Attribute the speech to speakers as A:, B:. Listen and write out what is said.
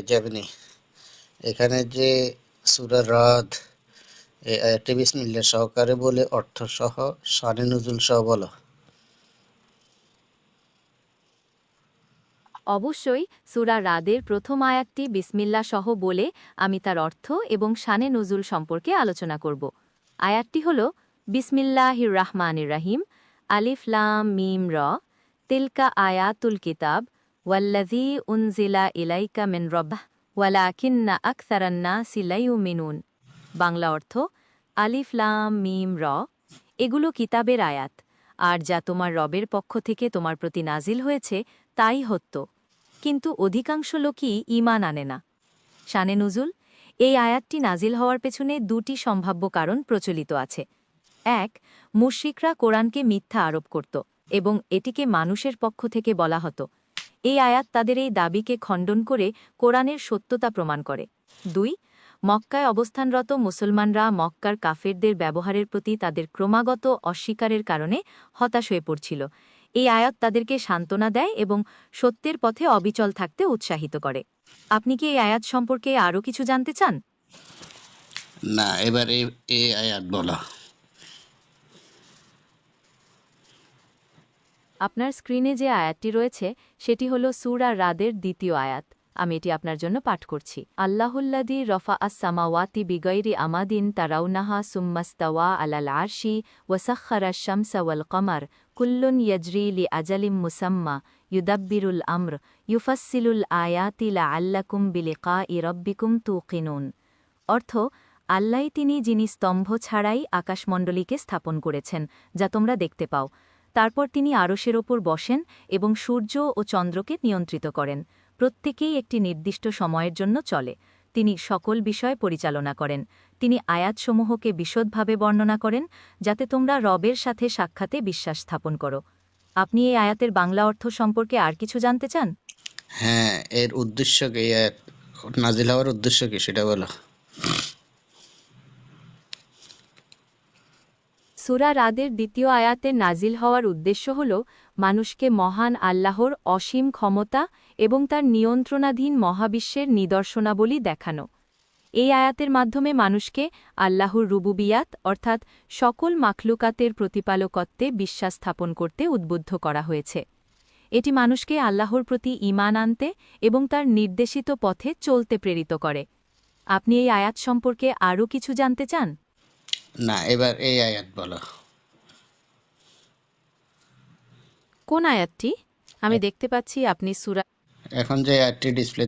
A: যাবেনি এখানে যে সূরা রাদ এই আয়াতটি বিসমিল্লাহ সহকারে বলে অর্থ সহ শানে নুজুল সহ বলো।
B: অবশ্যই সূরা রাদের প্রথম আয়াতটি বিসমিল্লাহ সহ বলে আমি তার অর্থ এবং শানে নুজুল সম্পর্কে আলোচনা করব। আয়াতটি হল বিসমিল্লাহির রাহমানির রাহিম আলিফ লাম মিম র তিলকা আয়াতুল কিতাব ওয়াল্লাযী উনজিলা ইলাইকা মিন রব্বাহ ওয়ালাকিন্না আকসারান নাসি লা ইউমিনুন। বাংলা অর্থ আলিফ লাম মিম র এগুলো কিতাবের আয়াত, আর যা তোমার রবের পক্ষ থেকে তোমার প্রতি নাজিল হয়েছে তাই হত্য, কিন্তু অধিকাংশ লোকই ঈমান আনে না। শানে নুজুল এই আয়াতটি নাজিল হওয়ার পেছনে দুটি সম্ভাব্য কারণ প্রচলিত আছে। এক, মুশরিকরা কোরআনকে মিথ্যা আরোপ করত এবং এটিকে মানুষের পক্ষ থেকে বলা হতো। এই আয়াত তাদের এই দাবিকে খণ্ডন করে কোরআনের সত্যতা প্রমাণ করে। দুই, মক্কায় অবস্থানরত মুসলমানরা মক্কার কাফেরদের ব্যবহারের প্রতি তাদের ক্রমাগত অস্বীকারের কারণে হতাশ হয়ে পড়ছিল। এই আয়াত তাদেরকে সান্ত্বনা দেয় এবং সত্যের পথে অবিচল থাকতে উৎসাহিত করে। আপনি কি এই আয়াত সম্পর্কে আরও কিছু জানতে চান?
A: না, এবার এই আয়াত বলো।
B: আপনার স্ক্রিনে যে আয়াতটি রয়েছে সেটি হল সূরা রাদের দ্বিতীয় আয়াত। আমি এটি আপনার জন্য পাঠ করছি। আল্লাহুল্লাযী রফা আস সামাওয়াতি বিগৈরি আমাদিন তারাউনাহা সুম্মাস্তাওয়া আলাল আরশি ওয়াসাখখারা শামসা ওয়াল কমার কুল্লুন ইয়াজরি লি আজালিম মুসাম্মা ইউদাব্বিরুল আমর ইউফাসসিলুল আয়াতি লাআল্লাকুম বিলিকাই রব্বিকুম তুকিনুন। অর্থ, আল্লাহই তিনি যিনি স্তম্ভ ছাড়াই আকাশমণ্ডলীকে স্থাপন করেছেন যা তোমরা দেখতে পাও। তারপর তিনি আরশের ওপর বসেন এবং সূর্য ও চন্দ্রকে নিয়ন্ত্রিত করেন। প্রত্যেকেই একটি নির্দিষ্ট সময়ের জন্য চলে। তিনি সকল বিষয় পরিচালনা করেন। তিনি আয়াতসমূহকে বিশদভাবে বর্ণনা করেন যাতে তোমরা রবের সাথে সাক্ষাতে বিশ্বাস স্থাপন করো। আপনি এই আয়াতের বাংলা অর্থ সম্পর্কে আর কিছু জানতে চান?
A: হ্যাঁ, এর উদ্দেশ্য কি? এই আয়াত নাজিল হওয়ার উদ্দেশ্য কি সেটা বলো।
B: সূরা রাদের দ্বিতীয় আয়াতে নাজিল হওয়ার উদ্দেশ্য হল মানুষকে মহান আল্লাহর অসীম ক্ষমতা এবং তার নিয়ন্ত্রণাধীন মহাবিশ্বের নিদর্শনাবলী দেখানো। এই আয়াতের মাধ্যমে মানুষকে আল্লাহর রুবুবিয়াত অর্থাৎ সকল মাখলুকাতের প্রতিপালকত্বে বিশ্বাস স্থাপন করতে উদ্বুদ্ধ করা হয়েছে। এটি মানুষকে আল্লাহর প্রতি ঈমান আনতে এবং তার নির্দেশিত পথে চলতে প্রেরিত করে। আপনি এই আয়াত সম্পর্কে আরও কিছু জানতে চান?
A: না, এবার এই আয়াত বলো।
B: কোন আয়াতটি? আমি দেখতে পাচ্ছি আপনি সূরা
A: এখন যে আয়াতটি ডিসপ্লে